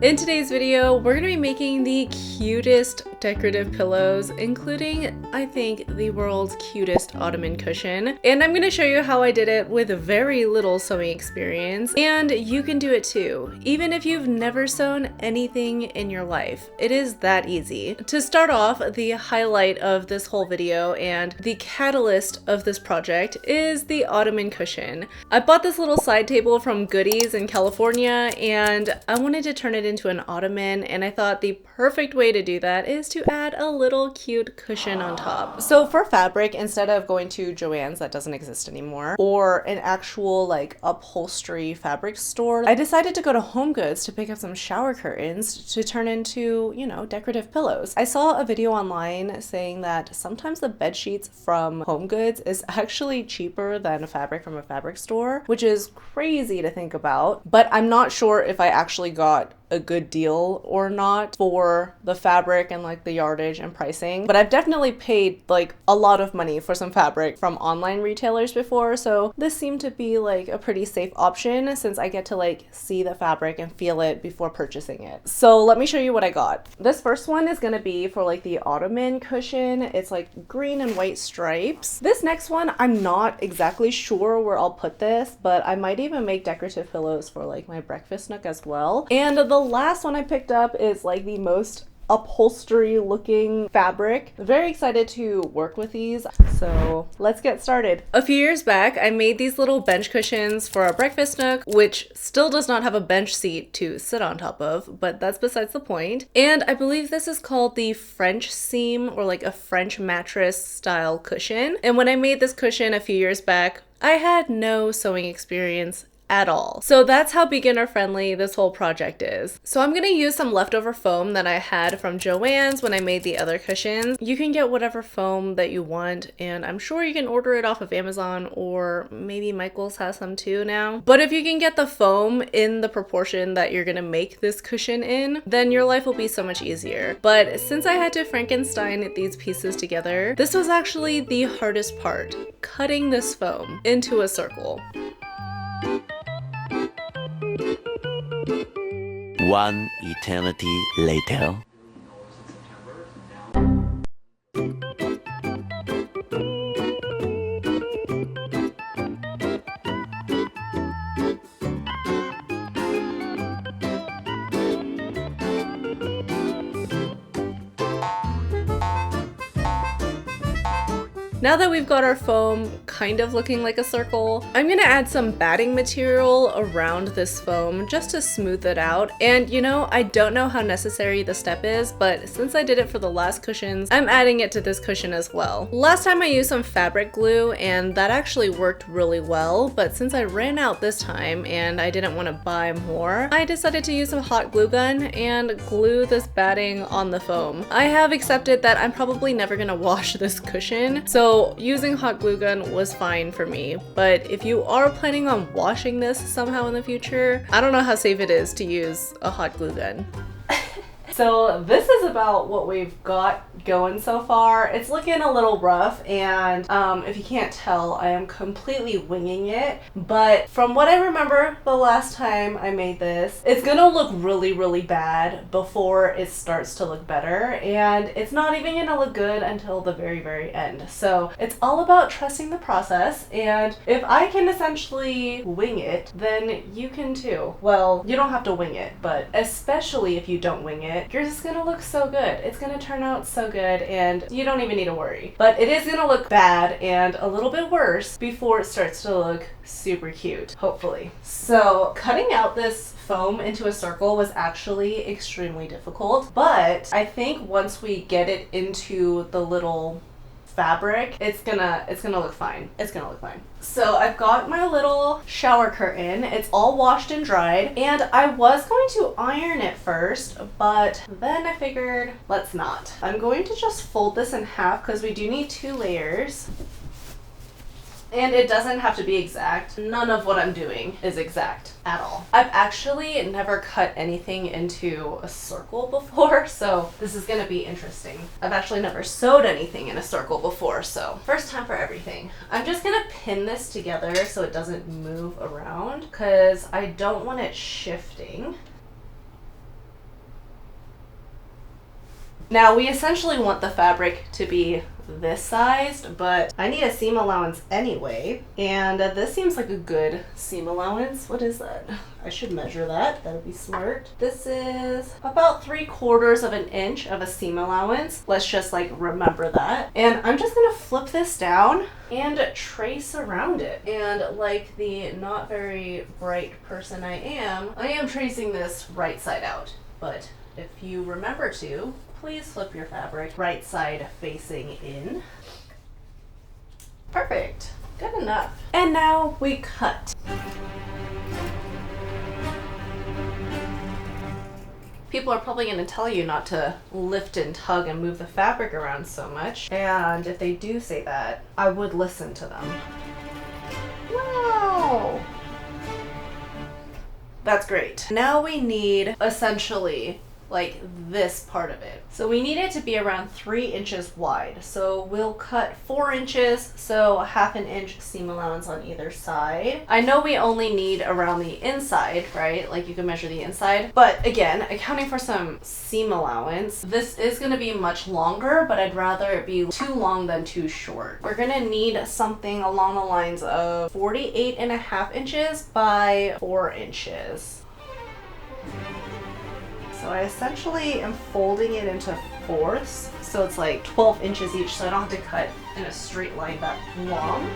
In today's video, we're going to be making the cutest decorative pillows, including, I think, the world's cutest ottoman cushion. And I'm going to show you how I did it with very little sewing experience, and you can do it too, even if you've never sewn anything in your life. It is that easy. To start off, the highlight of this whole video and the catalyst of this project is the ottoman cushion. I bought this little side table from Goodies in California, and I wanted to turn it into an ottoman, and I thought the perfect way to do that is to add a little cute cushion on top. So for fabric, instead of going to Joann's, that doesn't exist anymore, or an actual like upholstery fabric store, I decided to go to Home Goods to pick up some shower curtains to turn into, you know, decorative pillows. I saw a video online saying that sometimes the bed sheets from Home Goods is actually cheaper than fabric from a fabric store, which is crazy to think about, but I'm not sure if I actually got a good deal or not for the fabric and like the yardage and pricing, but I've definitely paid like a lot of money for some fabric from online retailers before, so this seemed to be like a pretty safe option since I get to like see the fabric and feel it before purchasing it. So let me show you what I got. This first one is gonna be for like the ottoman cushion. It's like green and white stripes. This next one, I'm not exactly sure where I'll put this, but I might even make decorative pillows for like my breakfast nook as well. And the last one I picked up is like the most upholstery looking fabric. I'm very excited to work with these, so let's get started. A few years back, I made these little bench cushions for our breakfast nook, which still does not have a bench seat to sit on top of, but that's besides the point. And I believe this is called the French seam, or like a French mattress style cushion. And when I made this cushion a few years back, I had no sewing experience at all. So that's how beginner friendly this whole project is. So I'm gonna use some leftover foam that I had from Joann's when I made the other cushions. You can get whatever foam that you want, and I'm sure you can order it off of Amazon, or maybe Michael's has some too now. But if you can get the foam in the proportion that you're gonna make this cushion in, then your life will be so much easier. But since I had to Frankenstein these pieces together, this was actually the hardest part, cutting this foam into a circle. One eternity later. Now that we've got our foam kind of looking like a circle, I'm gonna add some batting material around this foam just to smooth it out. And you know, I don't know how necessary the step is, but since I did it for the last cushions, I'm adding it to this cushion as well. Last time I used some fabric glue, and that actually worked really well, but since I ran out this time and I didn't want to buy more, I decided to use some hot glue gun and glue this batting on the foam. I have accepted that I'm probably never gonna wash this cushion, so using hot glue gun was fine for me, but if you are planning on washing this somehow in the future, I don't know how safe it is to use a hot glue gun. So this is about what we've got going so far. It's looking a little rough, and if you can't tell, I am completely winging it, but from what I remember the last time I made this, it's gonna look really bad before it starts to look better, and it's not even gonna look good until the very end. So it's all about trusting the process, and if I can essentially wing it, then you can too. Well, you don't have to wing it, but especially if you don't wing it, yours is gonna look so good. It's gonna turn out so good, and you don't even need to worry. But it is gonna look bad and a little bit worse before it starts to look super cute, hopefully. So cutting out this foam into a circle was actually extremely difficult, but I think once we get it into the little fabric, it's gonna look fine. It's gonna look fine. So I've got my little shower curtain. It's all washed and dried, and I was going to iron it first, but then I figured let's not. I'm going to just fold this in half because we do need 2 layers. And it doesn't have to be exact. None of what I'm doing is exact at all. I've actually never cut anything into a circle before, so this is gonna be interesting. I've actually never sewed anything in a circle before, so first time for everything. I'm just gonna pin this together so it doesn't move around because I don't want it shifting. Now we essentially want the fabric to be this sized, but I need a seam allowance anyway, and this seems like a good seam allowance. What is that? I should measure that. That would be smart. This is about 3/4 of an inch of a seam allowance. Let's just like remember that. And I'm just gonna flip this down and trace around it. And like the not very bright person I am tracing this right side out. But if you remember to, please flip your fabric right side facing in. Perfect. Good enough. And now we cut. People are probably going to tell you not to lift and tug and move the fabric around so much. And if they do say that, I would listen to them. Wow! That's great. Now we need essentially like this part of it. So we need it to be around 3 inches wide. So we'll cut 4 inches, so 1/2 inch seam allowance on either side. I know we only need around the inside, right? Like you can measure the inside. But again, accounting for some seam allowance, this is gonna be much longer, but I'd rather it be too long than too short. We're gonna need something along the lines of 48.5 inches by 4 inches. So I essentially am folding it into fourths, so it's like 12 inches each, so I don't have to cut in a straight line that long.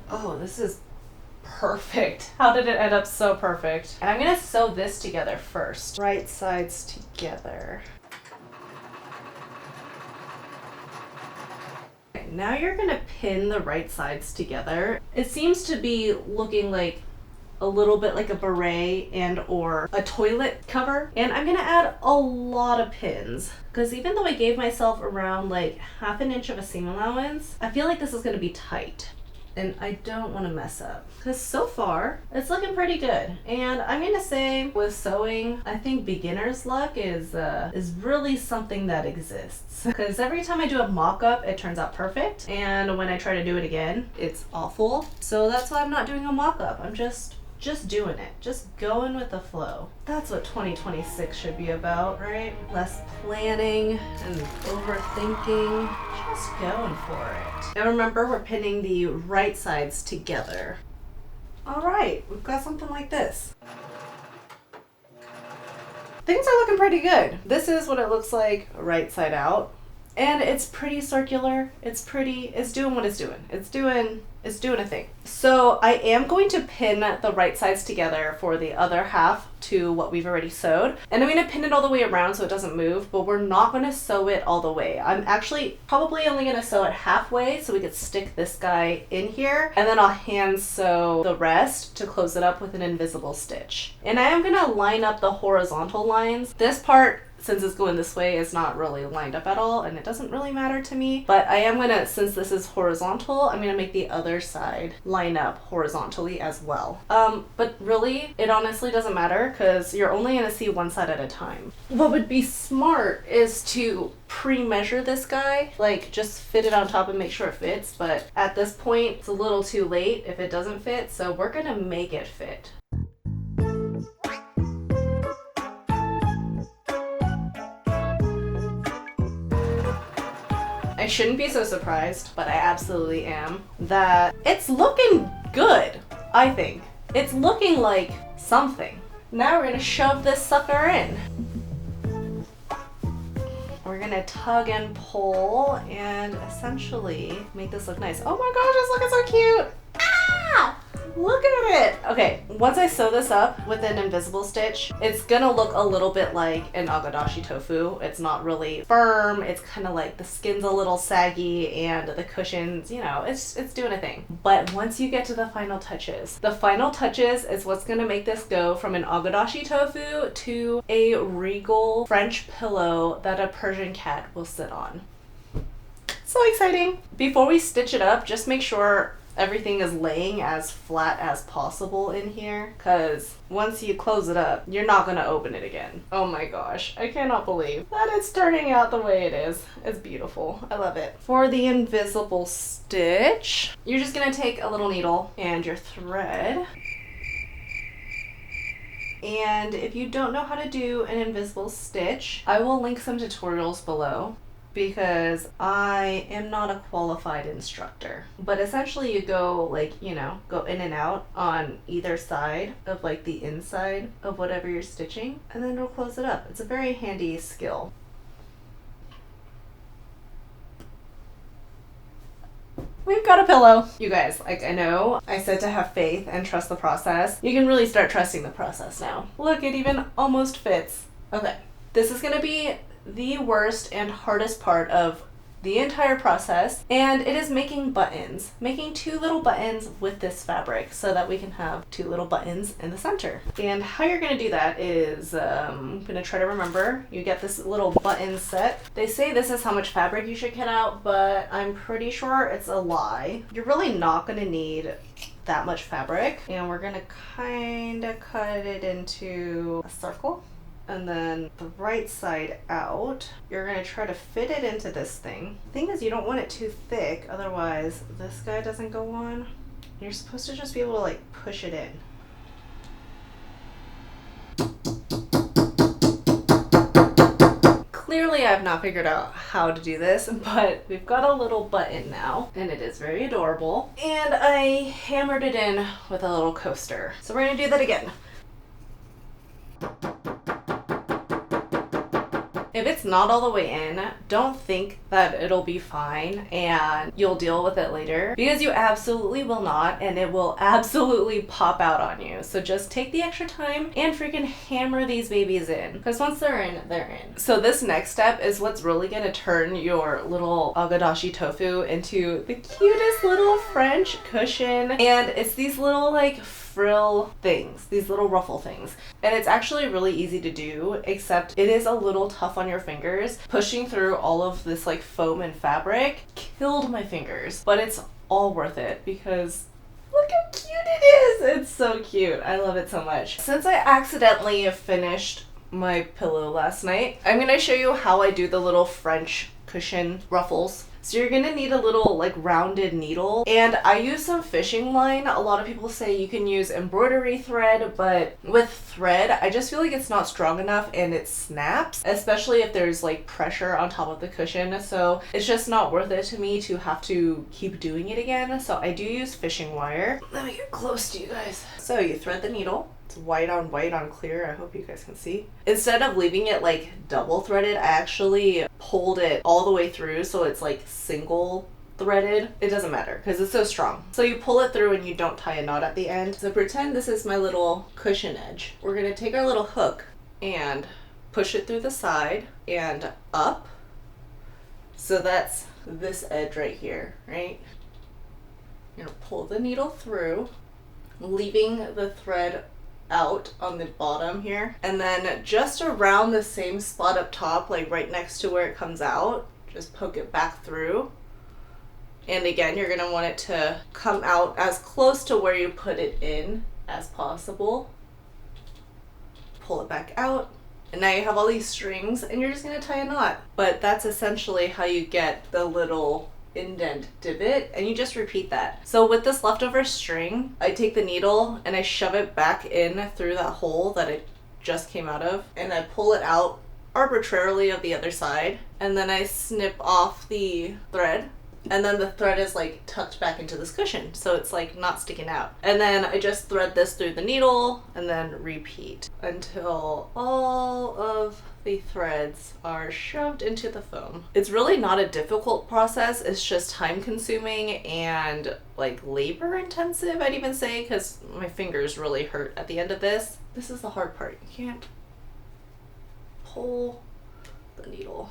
Oh, this is perfect. How did it end up so perfect? And I'm gonna sew this together first. Right sides together. Okay, now you're gonna pin the right sides together. It seems to be looking like a little bit like a beret and or a toilet cover. And I'm gonna add a lot of pins because even though I gave myself around like 1/2 inch of a seam allowance, I feel like this is gonna be tight. And I don't want to mess up because so far it's looking pretty good. And I'm gonna say with sewing, I think beginner's luck is really something that exists, because every time I do a mock-up it turns out perfect, and when I try to do it again it's awful. So that's why I'm not doing a mock-up. I'm just doing it, just going with the flow. That's what 2026 should be about, right? Less planning and overthinking, just going for it. And remember, we're pinning the right sides together. All right, we've got something like this. Things are looking pretty good. This is what it looks like right side out. And it's pretty circular. It's doing what it's doing. It's doing a thing. So I am going to pin the right sides together for the other half to what we've already sewed. And I'm gonna pin it all the way around so it doesn't move, but we're not gonna sew it all the way. I'm actually probably only gonna sew it halfway so we could stick this guy in here, and then I'll hand sew the rest to close it up with an invisible stitch. And I am gonna line up the horizontal lines. This part, since it's going this way, is not really lined up at all, and it doesn't really matter to me, but I am gonna, since this is horizontal, I'm gonna make the other side line up horizontally as well. But really, it honestly doesn't matter because you're only gonna see one side at a time. What would be smart is to pre-measure this guy, like just fit it on top and make sure it fits, but at this point, it's a little too late if it doesn't fit, so we're gonna make it fit. I shouldn't be so surprised, but I absolutely am, that it's looking good, I think. It's looking like something. Now we're gonna shove this sucker in. We're gonna tug and pull and essentially make this look nice. Oh my gosh, it's looking so cute! Ah! Look at it! Okay, once I sew this up with an invisible stitch, it's gonna look a little bit like an agadashi tofu. It's not really firm, it's kind of like the skin's a little saggy and the cushions, you know, it's doing a thing. But once you get to the final touches is what's gonna make this go from an agadashi tofu to a regal French pillow that a Persian cat will sit on. So exciting! Before we stitch it up, just make sure everything is laying as flat as possible in here, because once you close it up, you're not going to open it again. Oh my gosh, I cannot believe that it's turning out the way it is. It's beautiful. I love it. For the invisible stitch, you're just going to take a little needle and your thread. And if you don't know how to do an invisible stitch, I will link some tutorials below because I am not a qualified instructor. But essentially you go like, you know, go in and out on either side of like the inside of whatever you're stitching, and then it'll close it up. It's a very handy skill. We've got a pillow. You guys, like, I know I said to have faith and trust the process. You can really start trusting the process now. Look, it even almost fits. Okay, this is gonna be the worst and hardest part of the entire process, and it is making buttons. Making 2 little buttons with this fabric so that we can have 2 little buttons in the center. And how you're gonna do that is, I'm gonna try to remember. You get this little button set. They say this is how much fabric you should cut out, but I'm pretty sure it's a lie. You're really not gonna need that much fabric, and we're gonna kinda cut it into a circle. And then the right side out, you're gonna try to fit it into this thing. The thing is, you don't want it too thick, otherwise this guy doesn't go on. You're supposed to just be able to like push it in. Clearly I've not figured out how to do this, but we've got a little button now, and it is very adorable. And I hammered it in with a little coaster. So we're gonna do that again. If it's not all the way in, don't think that it'll be fine and you'll deal with it later, because you absolutely will not, and it will absolutely pop out on you. So just take the extra time and freaking hammer these babies in, because once they're in, they're in. So this next step is what's really gonna turn your little agadashi tofu into the cutest little French cushion. And it's these little like frill things, these little ruffle things. And it's actually really easy to do, except it is a little tough on your fingers. Pushing through all of this like foam and fabric killed my fingers, but it's all worth it because look how cute it is. It's so cute. I love it so much. Since I accidentally finished my pillow last night, I'm gonna show you how I do the little French cushion ruffles. So you're gonna need a little like rounded needle, and I use some fishing line. A lot of people say you can use embroidery thread, but with thread I just feel like it's not strong enough and it snaps, especially if there's like pressure on top of the cushion. So it's just not worth it to me to have to keep doing it again. So I do use fishing wire. Let me get close to you guys. So you thread the needle. It's white on clear. I hope you guys can see. Instead of leaving it like double threaded, I actually pulled it all the way through so it's like single threaded. It doesn't matter because it's so strong. So you pull it through and you don't tie a knot at the end. So pretend this is my little cushion edge. We're gonna take our little hook and push it through the side and up. So that's this edge right here, right? You're gonna pull the needle through, leaving the thread out on the bottom here, and then just around the same spot up top, like right next to where it comes out, just poke it back through. And again, you're gonna want it to come out as close to where you put it in as possible. Pull it back out, and now you have all these strings and you're just gonna tie a knot. But that's essentially how you get the little indent divot, and you just repeat that. So with this leftover string, I take the needle and I shove it back in through that hole that it just came out of, and I pull it out arbitrarily of the other side, and then I snip off the thread, and then the thread is like tucked back into this cushion, so it's like not sticking out. And then I just thread this through the needle and then repeat until all of the threads are shoved into the foam. It's really not a difficult process, it's just time consuming and like labor intensive, I'd even say, because my fingers really hurt at the end of this. This is the hard part. You can't pull the needle.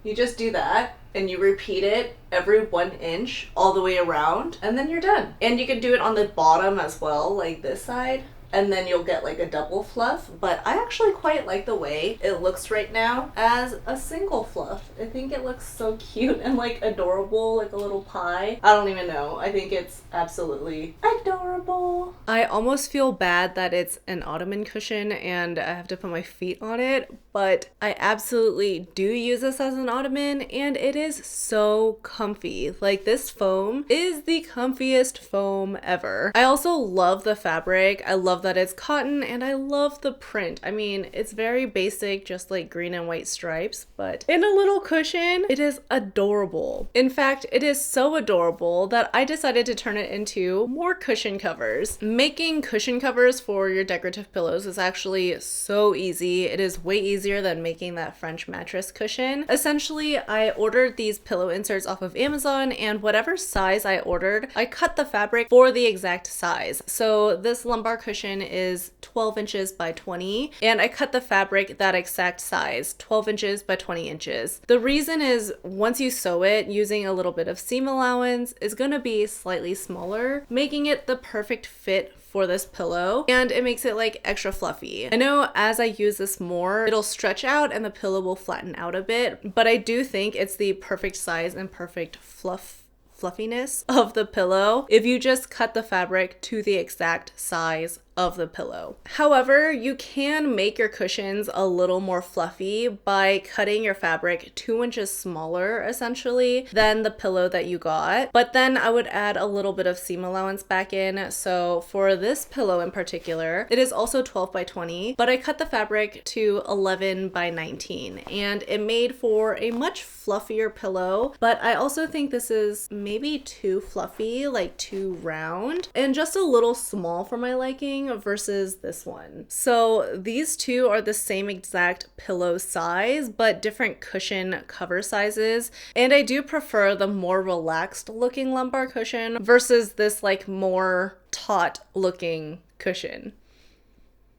You just do that and you repeat it every 1 inch all the way around, and then you're done. And you can do it on the bottom as well, like this side. and then you'll get like a double fluff, but I actually quite like the way it looks right now as a single fluff. I think it looks so cute and like adorable, like a little pie. I don't even know. I think it's absolutely adorable. I almost feel bad that it's an ottoman cushion and I have to put my feet on it, but I absolutely do use this as an ottoman and it is so comfy. Like, this foam is the comfiest foam ever. I also love the fabric. I love that it's cotton and I love the print. I mean, it's very basic, just like green and white stripes, but in a little cushion, it is adorable. In fact, it is so adorable that I decided to turn it into more cushion covers. Making cushion covers for your decorative pillows is actually so easy. It is way easier than making that French mattress cushion. Essentially, I ordered these pillow inserts off of Amazon, and whatever size I ordered, I cut the fabric for the exact size. So this lumbar cushion is 12 inches by 20, and I cut the fabric that exact size, 12 inches by 20 inches. The reason is, once you sew it, using a little bit of seam allowance is going to be slightly smaller, making it the perfect fit for this pillow, and it makes it like extra fluffy. I know as I use this more, it'll stretch out and the pillow will flatten out a bit, but I do think it's the perfect size and perfect fluffiness of the pillow if you just cut the fabric to the exact size of the pillow. However, you can make your cushions a little more fluffy by cutting your fabric 2 inches smaller essentially than the pillow that you got, but then I would add a little bit of seam allowance back in. So for this pillow in particular, it is also 12 by 20, but I cut the fabric to 11 by 19 and it made for a much fluffier pillow, but I also think this is maybe too fluffy, like too round, and just a little small for my liking versus this one. So these two are the same exact pillow size, but different cushion cover sizes. And I do prefer the more relaxed looking lumbar cushion versus this like more taut looking cushion.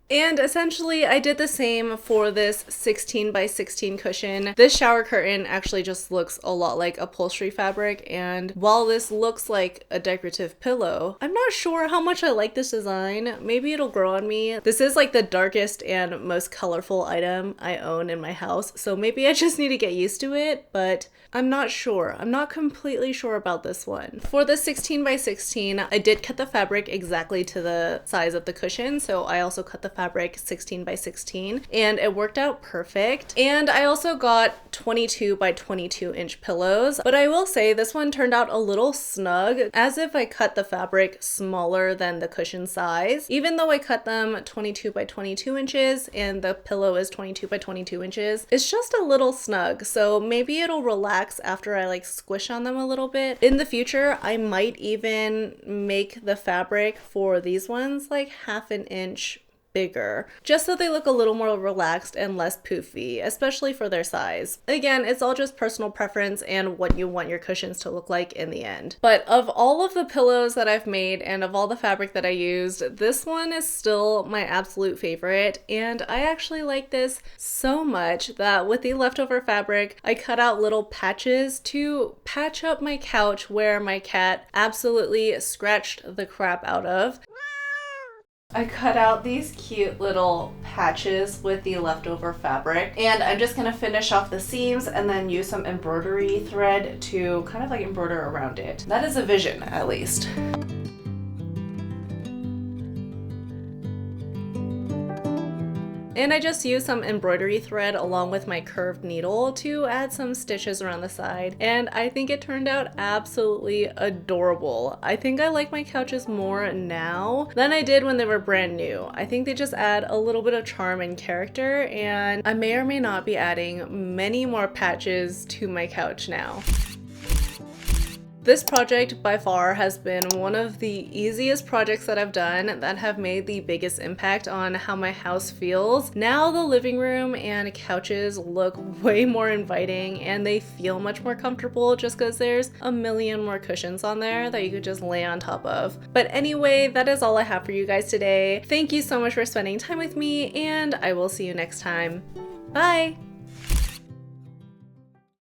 And essentially I did the same for this 16 by 16 cushion. This shower curtain actually just looks a lot like upholstery fabric, and while this looks like a decorative pillow, I'm not sure how much I like this design. Maybe it'll grow on me. This is like the darkest and most colorful item I own in my house, so maybe I just need to get used to it, but I'm not sure. I'm not completely sure about this one. For the 16 by 16, I did cut the fabric exactly to the size of the cushion, so I also cut the fabric 16 by 16 and it worked out perfect. And I also got 22 by 22 inch pillows, but I will say this one turned out a little snug, as if I cut the fabric smaller than the cushion size. Even though I cut them 22 by 22 inches and the pillow is 22 by 22 inches, it's just a little snug, so maybe it'll relax after I like squish on them a little bit. In the future, I might even make the fabric for these ones like half an inch bigger, just so they look a little more relaxed and less poofy, especially for their size. Again, it's all just personal preference and what you want your cushions to look like in the end. But of all of the pillows that I've made and of all the fabric that I used, this one is still my absolute favorite, and I actually like this so much that with the leftover fabric, I cut out little patches to patch up my couch where my cat absolutely scratched the crap out of. I cut out these cute little patches with the leftover fabric, and I'm just gonna finish off the seams and then use some embroidery thread to kind of like embroider around it. That is a vision, at least. And I just used some embroidery thread along with my curved needle to add some stitches around the side, and I think it turned out absolutely adorable. I think I like my couches more now than I did when they were brand new. I think they just add a little bit of charm and character, and I may or may not be adding many more patches to my couch now. This project by far has been one of the easiest projects that I've done that have made the biggest impact on how my house feels. Now the living room and couches look way more inviting and they feel much more comfortable just because there's a million more cushions on there that you could just lay on top of. But anyway, that is all I have for you guys today. Thank you so much for spending time with me, and I will see you next time. Bye!